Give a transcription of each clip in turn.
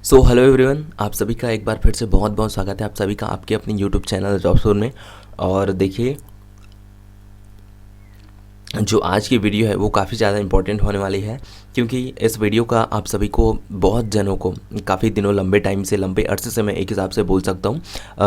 So hello everyone, आप सभी का एक बार फिर से बहुत बहुत स्वागत है आप सभी का आपके अपने यूट्यूब चैनल जॉब स्टोर में। और देखिए, जो आज की वीडियो है वो काफ़ी ज़्यादा इंपॉर्टेंट होने वाली है, क्योंकि इस वीडियो का आप सभी को, बहुत जनों को काफ़ी दिनों, लंबे टाइम से, लंबे अरसे से, मैं एक हिसाब से बोल सकता हूँ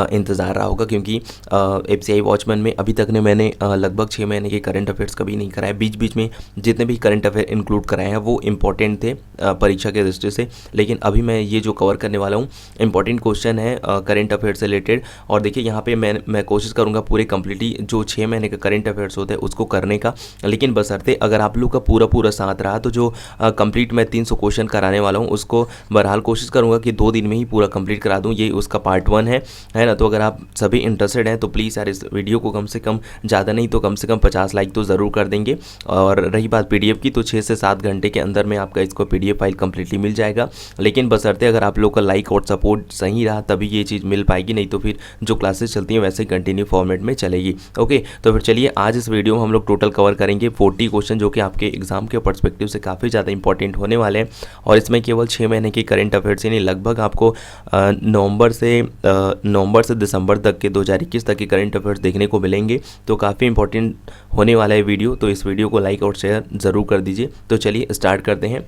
इंतज़ार रहा होगा। क्योंकि एफसीआई वॉचमैन में अभी तक ने मैंने लगभग 6 महीने के करंट अफेयर्स कभी नहीं कराए। बीच बीच में जितने भी करंट अफेयर इंक्लूड कराए हैं वो इंपॉर्टेंट थे परीक्षा के दृष्टि से, लेकिन अभी मैं ये जो कवर करने वाला हूँ इंपॉर्टेंट क्वेश्चन है करंट अफेयर से रिलेटेड। और देखिए, यहाँ पे मैं कोशिश करूँगा पूरे कम्प्लीटली जो 6 महीने का करंट अफेयर्स होते हैं उसको करने का, लेकिन बशर्ते अगर आप लोग का पूरा साथ रहा तो जो कंप्लीट मैं 300 क्वेश्चन कराने वाला हूँ उसको बहरहाल कोशिश करूँगा कि 2 दिन में ही पूरा कंप्लीट करा दूँ। ये उसका पार्ट 1 है ना। तो अगर आप सभी इंटरेस्टेड हैं तो प्लीज़ यार इस वीडियो को कम से कम, ज़्यादा नहीं तो कम से कम 50 लाइक तो ज़रूर कर देंगे। और रही बात पीडीएफ की, तो 6 से 7 घंटे के अंदर में आपका इसको पीडीएफ फाइल कंप्लीटली मिल जाएगा, लेकिन बशर्ते अगर आप लोग का लाइक और सपोर्ट सही रहा तभी ये चीज़ मिल पाएगी, नहीं तो फिर जो क्लासेस चलती हैं वैसे ही कंटिन्यू फॉर्मेट में चलेगी। ओके, तो फिर चलिए आज इस वीडियो में हम लोग टोटल कवर करेंगे 40 क्वेश्चन, जो कि आपके एग्जाम के पर्सपेक्टिव से काफ़ी ज़्यादा इंपॉर्टेंट होने वाले हैं। और इसमें केवल 6 महीने की करंट अफेयर्स ही नहीं, लगभग आपको नवंबर से दिसंबर तक के 2021 तक के करंट अफेयर्स देखने को मिलेंगे। तो काफ़ी इंपॉर्टेंट होने वाला है वीडियो, तो इस वीडियो को लाइक और शेयर ज़रूर कर दीजिए। तो चलिए स्टार्ट करते हैं।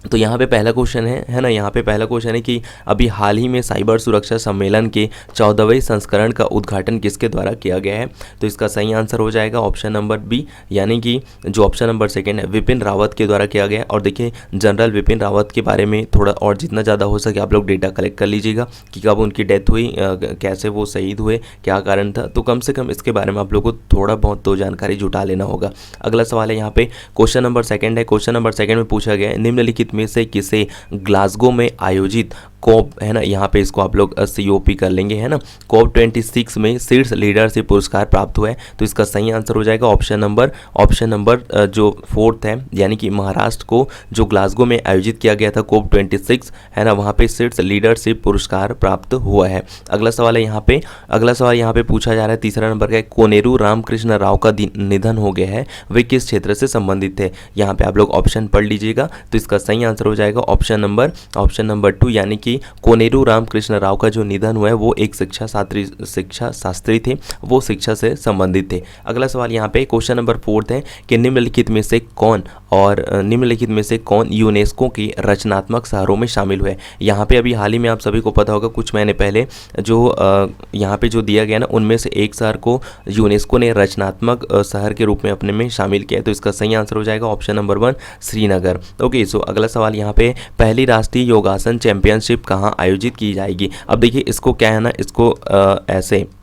तो यहाँ पे पहला क्वेश्चन है ना, यहाँ पे पहला क्वेश्चन है कि अभी हाल ही में साइबर सुरक्षा सम्मेलन के 14वें संस्करण का उद्घाटन किसके द्वारा किया गया है। तो इसका सही आंसर हो जाएगा ऑप्शन नंबर बी, यानी कि जो ऑप्शन नंबर सेकंड है, विपिन रावत के द्वारा किया गया है। और देखिए, जनरल विपिन रावत के बारे में थोड़ा और जितना ज़्यादा हो सके आप लोग डेटा कलेक्ट कर लीजिएगा कि कब उनकी डेथ हुई, कैसे वो शहीद हुए, क्या कारण था। तो कम से कम इसके बारे में आप लोग को थोड़ा बहुत तो जानकारी जुटा लेना होगा। अगला सवाल है यहाँ पे, क्वेश्चन नंबर सेकंड है। क्वेश्चन नंबर सेकंड में पूछा गया है, निम्नलिखित में से किसे ग्लासगो में आयोजित कॉप, है ना, यहाँ पे इसको आप लोग COP कर लेंगे, है ना, कॉप 26 में शीर्ष लीडरशिप पुरस्कार प्राप्त हुआ है। तो इसका सही आंसर हो जाएगा ऑप्शन नंबर जो 4th है, यानी कि महाराष्ट्र को जो ग्लासगो में आयोजित किया गया था कॉप 26, है ना, वहाँ पे शीर्ष लीडरशिप पुरस्कार प्राप्त हुआ है। अगला सवाल है यहाँ पे, पूछा जा रहा है तीसरा नंबर का, कोनेरू रामकृष्ण राव का निधन हो गया है, वे किस क्षेत्र से संबंधित थे। यहाँ पे आप लोग ऑप्शन पढ़ लीजिएगा। तो इसका सही आंसर हो जाएगा ऑप्शन नंबर 2, यानी कि कोनेरू रामकृष्ण राव का जो निधन हुआ है वो एक शिक्षा शास्त्री थे, वो शिक्षा से संबंधित थे। अगला सवाल यहाँ पे क्वेश्चन नंबर 4 है कि निम्नलिखित में से कौन यूनेस्को की रचनात्मक शहरों में शामिल हुए। यहाँ पे अभी हाल ही में आप सभी को पता होगा, कुछ महीने पहले जो यहाँ पे जो दिया गया ना, उनमें से एक शहर को यूनेस्को ने रचनात्मक शहर के रूप में अपने में शामिल किया। तो इसका सही आंसर हो जाएगा ऑप्शन नंबर 1, श्रीनगर। ओके, सो अगला सवाल यहाँ पे, पहली राष्ट्रीय योगासन चैंपियनशिप कहाँ आयोजित की जाएगी। अब देखिए, इसको क्या है ना,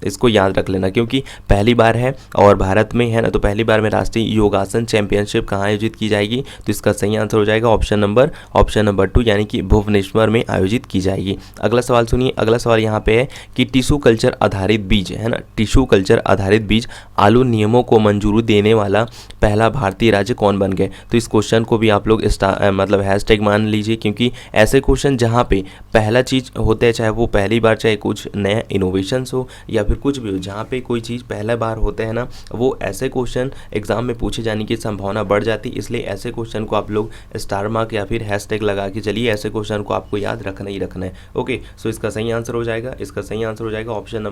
इसको याद रख लेना, क्योंकि पहली बार है और भारत में है ना, तो पहली बार में राष्ट्रीय योगासन चैंपियनशिप कहाँ आयोजित की जाएगी। तो इसका सही आंसर हो जाएगा ऑप्शन नंबर 2, यानी कि भुवनेश्वर में आयोजित की जाएगी। अगला सवाल सुनिए, अगला सवाल यहाँ पे है कि टिश्यू कल्चर आधारित बीज, है ना, टिश्यू कल्चर आधारित बीज आलू नियमों को मंजूरी देने वाला पहला भारतीय राज्य कौन बन गए। तो इस क्वेश्चन को भी आप लोग मतलब हैशटैग मान लीजिए, क्योंकि ऐसे क्वेश्चन जहाँ पे पहला चीज़ होता है, चाहे वो पहली बार, चाहे कुछ नया इनोवेशंस हो या फिर कुछ भी हो, जहाँ पे कोई चीज़ पहला बार होता है ना, वो ऐसे क्वेश्चन एग्जाम में पूछे जाने की संभावना बढ़ जाती है। इसलिए ऐसे क्वेश्चन को आप लोग स्टार मार्क या फिर हैशटैग लगा के चलिए, ऐसे क्वेश्चन को आपको याद रखना ही रखना है। ओके, सो इसका सही आंसर हो जाएगा ऑप्शन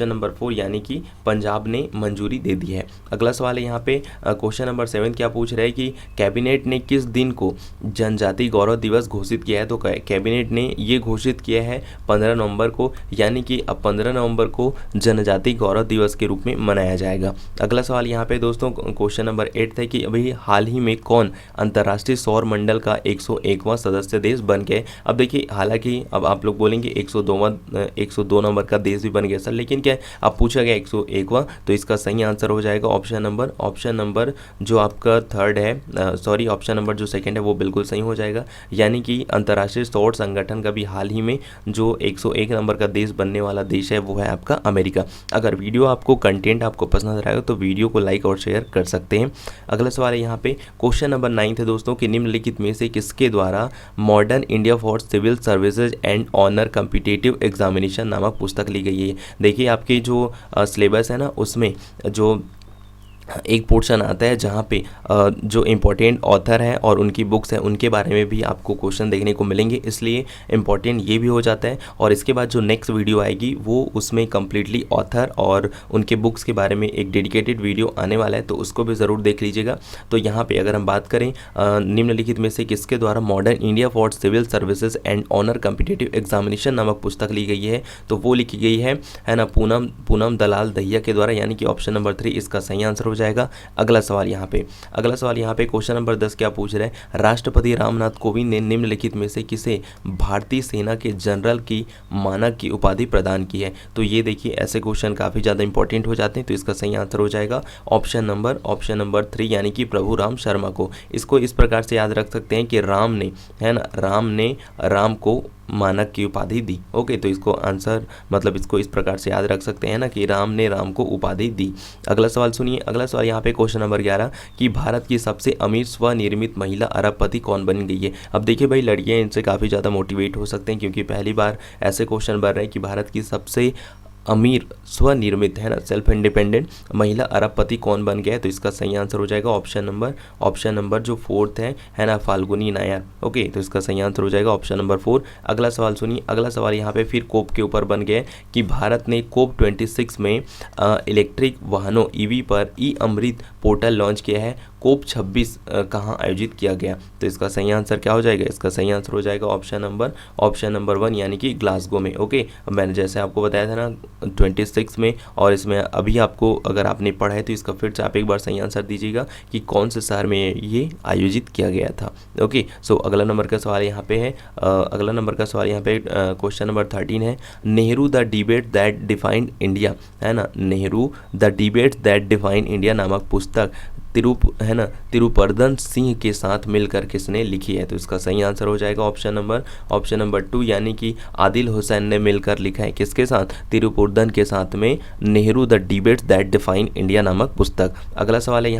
नंबर 4, यानी कि पंजाब ने मंजूरी दे दी है। अगला सवाल है यहाँ पे, क्वेश्चन नंबर 7 क्या पूछ रहे हैं कि कैबिनेट ने किस दिन को जनजाति गौरव दिवस घोषित किया है। तो कैबिनेट ने ये घोषित किया है 15 नवंबर को, यानी कि अब 15 नवंबर को जनजाति गौरव दिवस के रूप में मनाया जाएगा। अगला सवाल यहाँ पे दोस्तों, क्वेश्चन नंबर 8 है कि अभी हाल ही में कौन अंतर्राष्ट्रीय सौर मंडल का 101वां सदस्य देश बन गए। अब देखिए, हालांकि अब आप लोग बोलेंगे 102 नंबर का देश भी बन गया सर, लेकिन क्या अब पूछा गया 101वां। तो इसका सही आंसर हो जाएगा ऑप्शन नंबर जो आपका थर्ड है, सॉरी, ऑप्शन नंबर जो सेकंड है वो बिल्कुल सही हो जाएगा, यानी कि अंतर्राष्ट्रीय सौर संगठन का भी हाल ही में जो 101 नंबर का देश बनने वाला देश है वो है आपका अमेरिका। अगर वीडियो आपको कंटेंट आपको पसंद आएगा तो वीडियो को लाइक और शेयर कर सकते हैं। अगला सवाल है यहाँ पे, क्वेश्चन नंबर 9 है दोस्तों कि निम्नलिखित में से किसके द्वारा modern India for civil services and other competitive examination नामक पुस्तक ली गई है। देखिए, आपके जो सिलेबस है ना, उसमें जो एक पोर्शन आता है जहाँ पे जो इम्पोर्टेंट ऑथर हैं और उनकी बुक्स हैं उनके बारे में भी आपको क्वेश्चन देखने को मिलेंगे, इसलिए इम्पोर्टेंट ये भी हो जाता है। और इसके बाद जो नेक्स्ट वीडियो आएगी वो उसमें कम्प्लीटली ऑथर और उनके बुक्स के बारे में एक डेडिकेटेड वीडियो आने वाला है, तो उसको भी ज़रूर देख लीजिएगा। तो यहाँ पर अगर हम बात करें निम्नलिखित में से किसके द्वारा modern India for civil services and other competitive examination नामक पुस्तक ली गई है, तो वो लिखी गई है ना पूनम दलाल दहिया के द्वारा, यानी कि ऑप्शन नंबर 3 इसका सही आंसर हो जाएगा। अगला सवाल यहाँ पे क्वेश्चन नंबर 10 क्या पूछ रहे हैं, राष्ट्रपति रामनाथ कोविंद ने निम्नलिखित में से किसे भारतीय सेना के जनरल की मानक की उपाधि प्रदान की है। तो ये देखिए ऐसे क्वेश्चन काफ़ी ज़्यादा इंपॉर्टेंट हो जाते हैं, तो इसका सही आंसर हो जाएगा ऑप्शन नंबर 3 यानी कि प्रभु राम शर्मा को। इसको इस प्रकार से याद रख सकते हैं कि राम ने, है ना, राम को मानक की उपाधि दी। ओके, तो इसको आंसर मतलब इसको इस प्रकार से याद रख सकते हैं ना कि राम ने राम को उपाधि दी। अगला सवाल सुनिए, अगला सवाल यहाँ पे क्वेश्चन नंबर 11 कि भारत की सबसे अमीर स्वनिर्मित महिला अरबपति कौन बन गई है। अब देखिए भाई, लड़कियाँ इनसे काफ़ी ज़्यादा मोटिवेट हो सकते हैं क्योंकि पहली बार ऐसे क्वेश्चन बन रहे हैं कि भारत की सबसे अमीर स्वनिर्मित, है ना, सेल्फ इंडिपेंडेंट महिला अरबपति कौन बन गया है। तो इसका सही आंसर हो जाएगा ऑप्शन नंबर जो 4th है ना, फाल्गुनी नायर। ओके, तो इसका सही आंसर हो जाएगा ऑप्शन नंबर 4। अगला सवाल सुनिए, अगला सवाल यहाँ पे फिर कोप के ऊपर बन गया है कि भारत ने कोप 26 में इलेक्ट्रिक वाहनों ईवी पर ई अमृत पोर्टल लॉन्च किया है। कोप 26 कहाँ आयोजित किया गया। तो इसका सही आंसर क्या हो जाएगा, इसका सही आंसर हो जाएगा ऑप्शन नंबर 1 यानी कि ग्लासगो में। ओके, मैंने जैसे आपको बताया था ना 26 में, और इसमें अभी आपको अगर आपने पढ़ा है तो इसका फिर से आप एक बार सही आंसर दीजिएगा कि कौन से शहर में ये आयोजित किया गया था। ओके, सो अगला नंबर का सवाल यहाँ पे है, क्वेश्चन नंबर 13 है, Nehru the debate that defined India, है ना, Nehru the debate that defined India नामक पुस्तक तिरुपरदन सिंह के साथ मिलकर किसने लिखी है। तो इसका सही आंसर हो जाएगा ऑप्शन नंबर 2 यानी कि आदिल हुसैन ने मिलकर लिखा है। किसके साथ, तिरुपरदन के साथ में, Nehru the debates that define India नामक पुस्तक। अगला सवाल है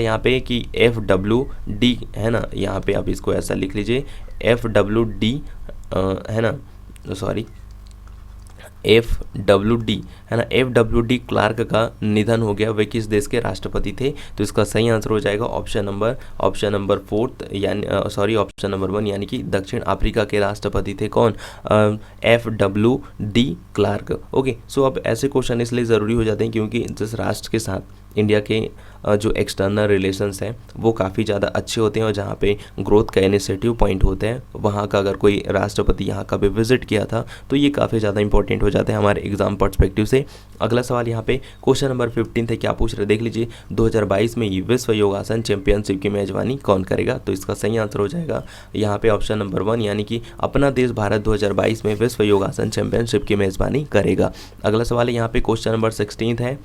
यहाँ पे कि FWD, है ना, यहाँ पे आप इसको ऐसा लिख लीजिए FWD, है ना, सॉरी FWD, है ना, FWD क्लार्क का निधन हो गया, वे किस देश के राष्ट्रपति थे। तो इसका सही आंसर हो जाएगा ऑप्शन नंबर 4 यानी ऑप्शन नंबर 1 यानी कि दक्षिण अफ्रीका के राष्ट्रपति थे कौन, FWD क्लार्क। ओके, सो अब ऐसे क्वेश्चन इसलिए ज़रूरी हो जाते हैं क्योंकि जिस राष्ट्र के साथ इंडिया के जो एक्सटर्नल रिलेशंस हैं वो काफ़ी ज़्यादा अच्छे होते हैं और जहाँ पे ग्रोथ का इनिशिएटिव पॉइंट होते हैं, वहाँ का अगर कोई राष्ट्रपति यहाँ का भी विजिट किया था तो ये काफ़ी ज़्यादा इंपॉर्टेंट हो जाता है हमारे एग्जाम पर्सपेक्टिव से। अगला सवाल यहाँ पे क्वेश्चन नंबर 15 थे, क्या पूछ रहे देख लीजिए, 2022 में विश्व योगासन चैंपियनशिप की मेजबानी कौन करेगा। तो इसका सही आंसर हो जाएगा यहाँ पे ऑप्शन नंबर 1 यानी कि अपना देश भारत 2022 में विश्व योगासन चैंपियनशिप की मेजबानी करेगा। अगला सवाल है यहाँ पे क्वेश्चन नंबर 16 है,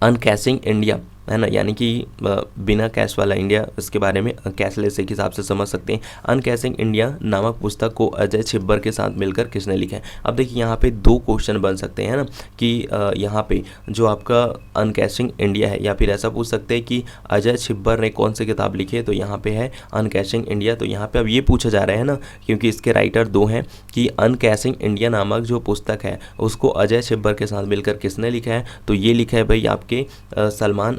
अनकैशिंग इंडिया, है ना, यानी कि बिना कैश वाला इंडिया, इसके बारे में कैशलेस एक हिसाब से समझ सकते हैं। अनकैशिंग इंडिया नामक पुस्तक को अजय छिब्बर के साथ मिलकर किसने लिखा है। अब देखिए यहाँ पे दो क्वेश्चन बन सकते हैं ना कि यहाँ पे जो आपका अनकैशिंग इंडिया है, या फिर ऐसा पूछ सकते हैं कि अजय छिब्बर ने कौन सी किताब लिखी है। तो यहाँ पे है अनकैशिंग इंडिया। तो यहाँ पे अब ये पूछा जा रहा है ना, क्योंकि इसके राइटर दो हैं, कि अनकैशिंग इंडिया नामक जो पुस्तक है उसको अजय छिब्बर के साथ मिलकर किसने लिखा है। तो ये लिखा है भाई आपके सलमान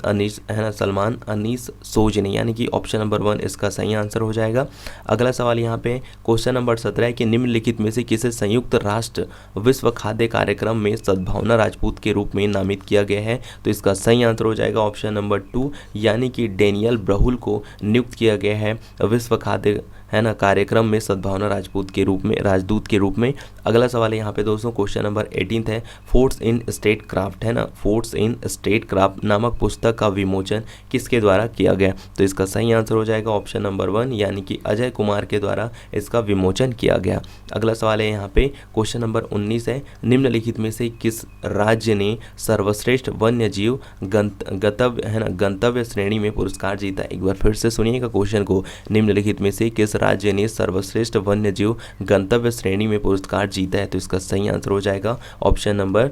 अनीस सोजनी, यानी कि ऑप्शन नंबर 1 इसका सही आंसर हो जाएगा। अगला सवाल यहाँ पे क्वेश्चन नंबर 17 है कि निम्नलिखित में से किसे संयुक्त राष्ट्र विश्व खाद्य कार्यक्रम में सद्भावना राजपूत के रूप में नामित किया गया है। तो इसका सही आंसर हो जाएगा ऑप्शन नंबर 2 यानी कि डेनियल ब्राहुल को नियुक्त किया गया है विश्व खाद्य, है ना, कार्यक्रम में सद्भावना राजपूत के रूप में, राजदूत के रूप में। अगला सवाल है यहाँ पे दोस्तों क्वेश्चन नंबर 18 है, फोर्ट्स इन स्टेट क्राफ्ट, है ना, फोर्ट्स इन स्टेट क्राफ्ट नामक पुस्तक का विमोचन किसके द्वारा किया गया। तो इसका सही आंसर हो जाएगा ऑप्शन नंबर 1 यानी कि अजय कुमार के द्वारा इसका विमोचन किया गया। अगला सवाल है यहाँ पे क्वेश्चन नंबर 19 है, निम्नलिखित में से किस राज्य ने सर्वश्रेष्ठ वन्य जीव गंतव्य श्रेणी में पुरस्कार जीता। एक बार फिर से सुनिएगा क्वेश्चन को, निम्नलिखित में से किस राज्य ने सर्वश्रेष्ठ वन्य जीव गंतव्य श्रेणी में पुरस्कार जीता है। तो इसका सही आंसर हो जाएगा ऑप्शन नंबर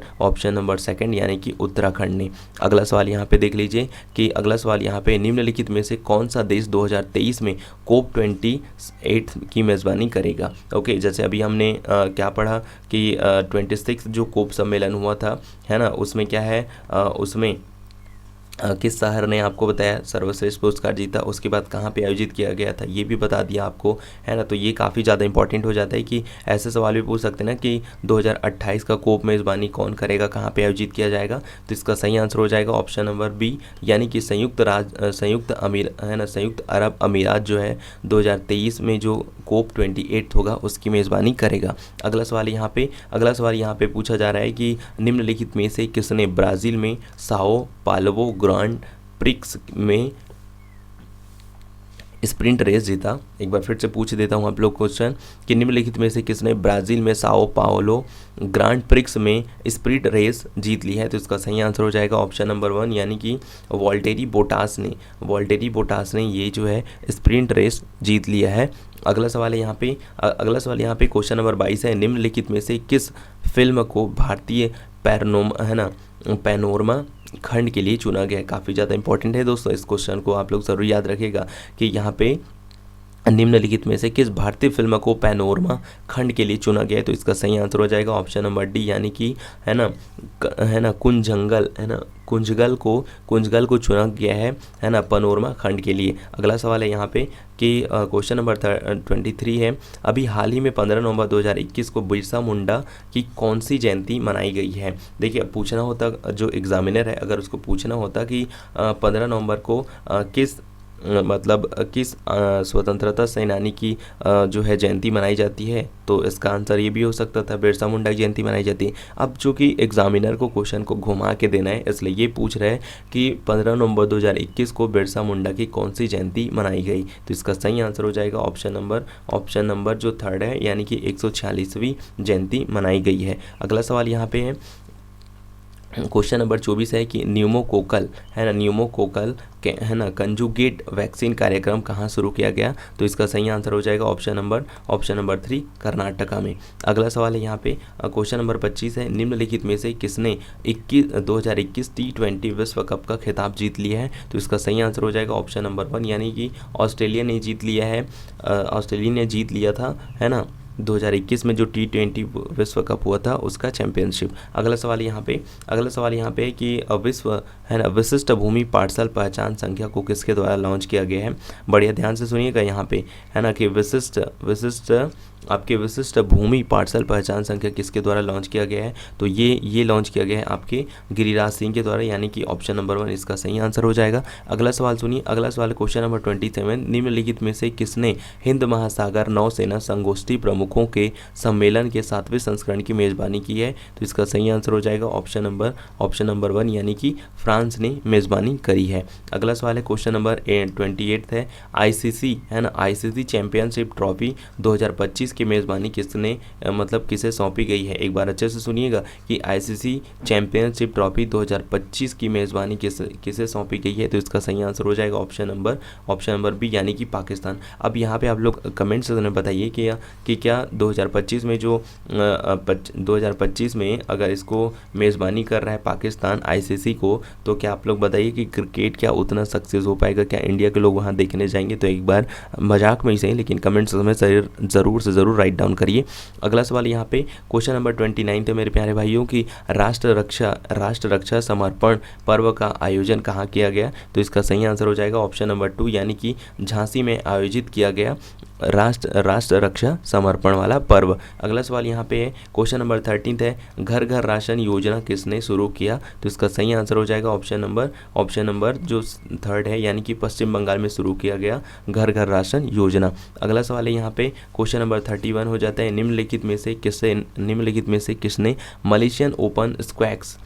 2 यानी कि उत्तराखंड ने। अगला सवाल यहाँ पे देख लीजिए कि अगला सवाल यहाँ पे निम्नलिखित में से कौन सा देश 2023 में कोप 28 की मेजबानी करेगा। ओके, जैसे अभी हमने क्या पढ़ा कि 26 जो कोप सम्मेलन हुआ था, है ना, उसमें क्या है, उसमें किस शहर ने आपको बताया सर्वश्रेष्ठ पुरस्कार जीता, उसके बाद कहाँ पे आयोजित किया गया था ये भी बता दिया आपको, है ना। तो ये काफ़ी ज़्यादा इंपॉर्टेंट हो जाता है कि ऐसे सवाल भी पूछ सकते हैं ना कि 2028 का कोप मेज़बानी कौन करेगा, कहाँ पे आयोजित किया जाएगा। तो इसका सही आंसर हो जाएगा ऑप्शन नंबर बी, यानी कि संयुक्त अरब अमीरात जो है 2023 में जो कोप 28 होगा उसकी मेज़बानी करेगा। अगला सवाल यहाँ पे पूछा जा रहा है कि निम्नलिखित में से किसने ब्राज़ील में साओ पाउलो ग्रांड प्रिक्स में स्प्रिंट रेस जीता। एक बार फिर से पूछ देता हूँ आप लोग क्वेश्चन कि निम्नलिखित में से किसने ब्राज़ील में साओ पाउलो ग्रांड प्रिक्स में स्प्रिंट रेस जीत ली है। तो इसका सही आंसर हो जाएगा ऑप्शन नंबर 1, यानी कि वॉल्टेरी बोटास ने ये जो है स्प्रिंट रेस जीत लिया है। अगला सवाल यहाँ पे क्वेश्चन नंबर 22 है, निम्नलिखित में से किस फिल्म को भारतीय पैनोरमा खंड के लिए चुना गया है। काफ़ी ज़्यादा इंपॉर्टेंट है दोस्तों, इस क्वेश्चन को आप लोग ज़रूर याद रखिएगा कि यहाँ पे निम्नलिखित में से किस भारतीय फिल्म को पैनोरमा खंड के लिए चुना गया है। तो इसका सही आंसर हो जाएगा ऑप्शन नंबर डी, यानी कि कुंजगल को चुना गया है ना पैनोरमा खंड के लिए। अगला सवाल है यहाँ पे कि क्वेश्चन नंबर 23 है, अभी हाल ही में 15 नवंबर 2021 को बिरसा मुंडा की कौन सी जयंती मनाई गई है। देखिए पूछना होता, जो एग्जामिनर है अगर उसको पूछना होता कि 15 नवंबर को किस स्वतंत्रता सेनानी की जो है जयंती मनाई जाती है, तो इसका आंसर ये भी हो सकता था बिरसा मुंडा की जयंती मनाई जाती है। अब चूंकि एग्जामिनर को क्वेश्चन को घुमा के देना है, इसलिए ये पूछ रहे हैं कि 15 नवंबर 2021 को बिरसा मुंडा की कौन सी जयंती मनाई गई। तो इसका सही आंसर हो जाएगा ऑप्शन नंबर जो थर्ड है, यानी कि 146वीं जयंती मनाई गई है। अगला सवाल यहाँ पे है, क्वेश्चन नंबर 24 है कि न्यूमोकोकल कंजुगेट वैक्सीन कार्यक्रम कहाँ शुरू किया गया। तो इसका सही आंसर हो जाएगा ऑप्शन नंबर 3 कर्नाटका में। अगला सवाल है यहाँ पे क्वेश्चन नंबर 25 है, निम्नलिखित में से किसने 2021 T20 विश्व कप का खिताब जीत लिया है। तो इसका सही आंसर हो जाएगा ऑप्शन नंबर 1, यानी कि ऑस्ट्रेलिया ने जीत लिया था, है ना, 2021 में जो T20 विश्व कप हुआ था उसका चैंपियनशिप। अगला सवाल यहाँ पे है कि विशिष्ट भूमि पार्सल पहचान संख्या को किसके द्वारा लॉन्च किया गया है। बढ़िया ध्यान से सुनिएगा यहाँ पे, है ना, कि विशिष्ट भूमि पार्सल पहचान संख्या किसके द्वारा लॉन्च किया गया है। तो ये लॉन्च किया गया है आपके गिरिराज सिंह के द्वारा, यानी कि ऑप्शन नंबर 1 इसका सही आंसर हो जाएगा। अगला सवाल सुनिए, अगला सवाल क्वेश्चन नंबर 27, निम्नलिखित में से किसने हिंद महासागर नौसेना संगोष्ठी प्रमुखों के सम्मेलन के 7वें संस्करण की मेजबानी की है। तो इसका सही आंसर हो जाएगा ऑप्शन नंबर 1, यानी कि फ्रांस ने मेजबानी करी है। अगला सवाल है क्वेश्चन नंबर 28 है, आईसीसी चैंपियनशिप ट्रॉफी 2025 की मेज़बानी किसे सौंपी गई है। एक बार अच्छे से सुनिएगा कि आईसीसी चैंपियनशिप ट्रॉफी 2025 की मेज़बानी किसे सौंपी गई है। तो इसका सही आंसर हो जाएगा ऑप्शन नंबर बी, यानी कि पाकिस्तान। अब यहाँ पे आप लोग कमेंट सेक्शन में बताइए कि क्या 2025 में 2025 में अगर इसको मेज़बानी कर रहा है पाकिस्तान आईसीसी को, तो क्या आप लोग बताइए कि क्रिकेट क्या उतना सक्सेस हो पाएगा, क्या इंडिया के लोग वहाँ देखने जाएंगे। तो एक बार मजाक में ही सही, लेकिन कमेंट्स में ज़रूर से ज़रूर राइट डाउन करिए। अगला सवाल यहाँ पे क्वेश्चन नंबर 29 थे मेरे प्यारे भाइयों की, राष्ट्र रक्षा समर्पण पर्व का आयोजन कहाँ किया गया। तो इसका सही आंसर हो जाएगा ऑप्शन नंबर 2, यानी कि झांसी में आयोजित किया गया राष्ट्र रक्षा समर्पण वाला पर्व। अगला सवाल यहाँ पे है क्वेश्चन नंबर 13 है, घर घर राशन योजना किसने शुरू किया। तो इसका सही आंसर हो जाएगा ऑप्शन नंबर जो थर्ड है, यानी कि पश्चिम बंगाल में शुरू किया गया घर घर राशन योजना। अगला सवाल है यहाँ पे क्वेश्चन नंबर 31 हो जाता है, निम्नलिखित में से किसने मलेशियन ओपन स्क्वैक्स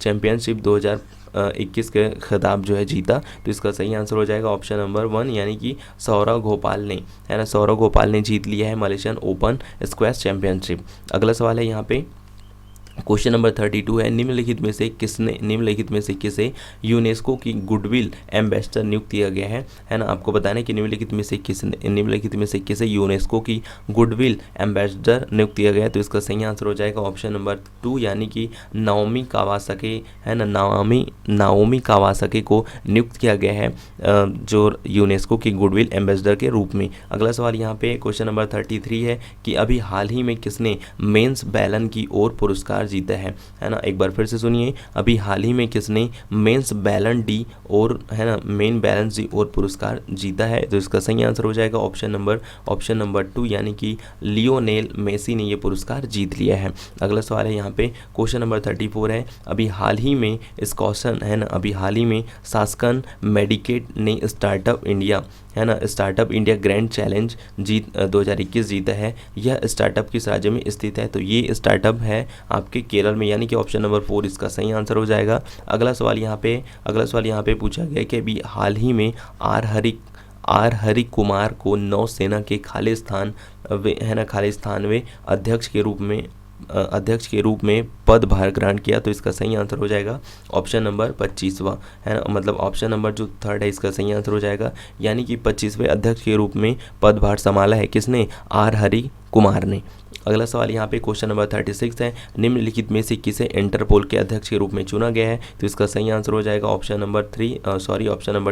चैंपियनशिप 2021 के खिताब जो है जीता। तो इसका सही आंसर हो जाएगा ऑप्शन नंबर 1, यानी कि सौरव घोपाल ने जीत लिया है मलेशियन ओपन स्क्वैश चैंपियनशिप। अगला सवाल है यहाँ पे क्वेश्चन नंबर 32 है, निम्नलिखित में से किसे यूनेस्को की गुडविल एम्बेसडर नियुक्त किया गया है ना। आपको बताना है कि निम्नलिखित में से किसे यूनेस्को की गुडविल एम्बेसडर नियुक्त किया गया है। तो इसका सही आंसर हो जाएगा ऑप्शन नंबर 2, यानी कि नाओमी कावासाकी को नियुक्त किया गया है जो यूनेस्को की गुडविल एम्बेसडर के रूप में। अगला सवाल यहाँ पे क्वेश्चन नंबर 33 है कि अभी हाल ही में किसने मेंस बैलन की ओर पुरस्कार जीता है ना। एक बार फिर से सुनिए, अभी हाल ही में किसने मेंस बैलन डी और है ना मेन बैलेंस डी और पुरस्कार जीता है? तो इसका सही आंसर हो जाएगा ऑप्शन नंबर 2 यानी कि लियोनेल मेसी ने ये पुरस्कार जीत लिया है। अगला सवाल है यहाँ पे क्वेश्चन नंबर 34 है, अभी हाल ही में इस क्वेश्चन है ना, अभी हाल ही में सास्कन मेडिकेट ने स्टार्टअप इंडिया है ना, स्टार्टअप इंडिया ग्रैंड चैलेंज 2021 जीता है। यह स्टार्टअप किस राज्य में स्थित है? तो ये स्टार्टअप है आपके केरल में, यानी कि ऑप्शन नंबर 4 इसका सही आंसर हो जाएगा। अगला सवाल यहाँ पे पूछा गया कि अभी हाल ही में आर हरि कुमार को नौसेना के खालिस्तान वे अध्यक्ष के रूप में पदभार ग्रहण किया। तो इसका सही आंसर हो जाएगा ऑप्शन नंबर 25वां है ना, मतलब ऑप्शन नंबर जो 3 है इसका सही आंसर हो जाएगा, यानी कि 25वें अध्यक्ष के रूप में पदभार संभाला है किसने? आर हरि कुमार ने। अगला सवाल यहाँ पे क्वेश्चन नंबर 36 है, निम्नलिखित में से किसे इंटरपोल के अध्यक्ष के रूप में चुना गया है? तो इसका सही आंसर हो जाएगा ऑप्शन नंबर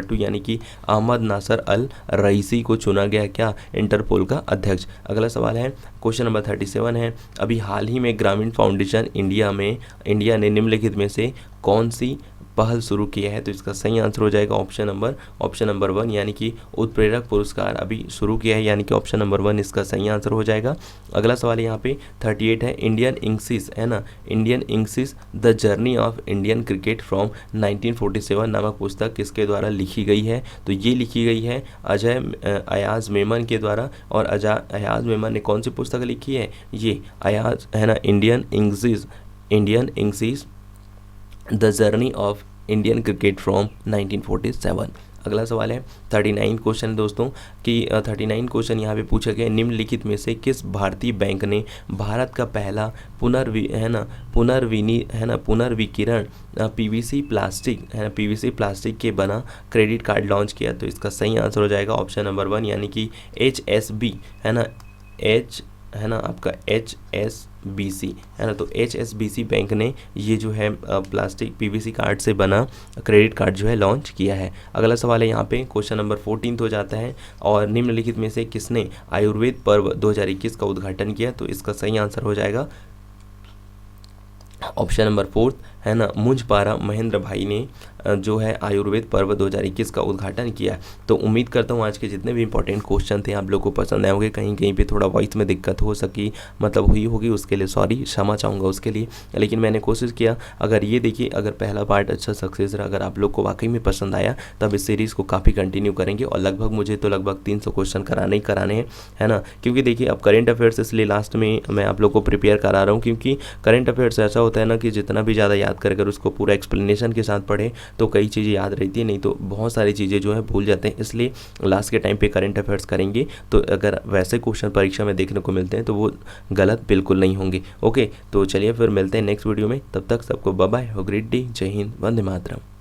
2 यानी कि अहमद नासर अल रईसी को चुना गया क्या? इंटरपोल का अध्यक्ष। अगला सवाल है क्वेश्चन नंबर 37 है, अभी हाल ही में ग्रामीण फाउंडेशन इंडिया ने निम्नलिखित में से कौन सी पहल शुरू किया है? तो इसका सही आंसर हो जाएगा ऑप्शन नंबर 1 यानी कि उत्प्रेरक पुरस्कार अभी शुरू किया है, यानी कि ऑप्शन नंबर 1 इसका सही आंसर हो जाएगा। अगला सवाल यहाँ पे 38 है, Indian innings the journey of Indian cricket from 1947 नामक पुस्तक किसके द्वारा लिखी गई है? तो ये लिखी गई है अयाज मेमन के द्वारा। और अयाज मेमन ने कौन सी पुस्तक लिखी है? ये अयाज है ना, Indian innings the journey of Indian cricket from 1947। अगला सवाल है 39 क्वेश्चन दोस्तों कि 39 क्वेश्चन यहाँ पे पूछा गया, निम्नलिखित में से किस भारतीय बैंक ने भारत का पहला पुनर्विकिरण पीवीसी प्लास्टिक के बना क्रेडिट कार्ड लॉन्च किया? तो इसका सही आंसर हो जाएगा ऑप्शन नंबर 1 यानी कि HSB है ना आपका HSBC है ना। तो HSBC बैंक ने ये जो है प्लास्टिक PVC कार्ड से बना क्रेडिट कार्ड जो है लॉन्च किया है। अगला सवाल है यहाँ पे क्वेश्चन नंबर 14 हो जाता है, और निम्नलिखित में से किसने आयुर्वेद पर्व 2021 का उद्घाटन किया? तो इसका सही आंसर हो जाएगा ऑप्शन नंबर 4 है ना, मुझपारा महेंद्र भाई ने जो है आयुर्वेद पर्व 2021 का उद्घाटन किया। तो उम्मीद करता हूँ आज के जितने भी इंपॉर्टेंट क्वेश्चन थे आप लोग को पसंद आए होंगे। कहीं पे थोड़ा वॉइस में दिक्कत हो सकी हुई होगी, उसके लिए सॉरी, क्षमा चाहूँगा उसके लिए, लेकिन मैंने कोशिश किया। अगर ये देखिए, अगर पहला पार्ट अच्छा सक्सेस रहा, अगर आप लोग को वाकई में पसंद आया, तब इस सीरीज़ को काफ़ी कंटिन्यू करेंगे। और लगभग 300 क्वेश्चन कराने हैं है ना, क्योंकि देखिए अब करेंट अफेयर्स इसलिए लास्ट में मैं आप लोग को प्रिपेयर करा रहा हूँ, क्योंकि करेंट अफेयर्स ऐसा होता है ना कि जितना भी ज़्यादा याद कर अगर उसको पूरा एक्सप्लेनेशन के साथ पढ़े तो कई चीज़ें याद रहती है, नहीं तो बहुत सारी चीज़ें जो है भूल जाते हैं। इसलिए लास्ट के टाइम पे करंट अफेयर्स करेंगे, तो अगर वैसे क्वेश्चन परीक्षा में देखने को मिलते हैं तो वो गलत बिल्कुल नहीं होंगे। ओके, तो चलिए फिर मिलते हैं नेक्स्ट वीडियो में, तब तक सबको bye bye, have a great day, जय हिंद, वंदे मातरम।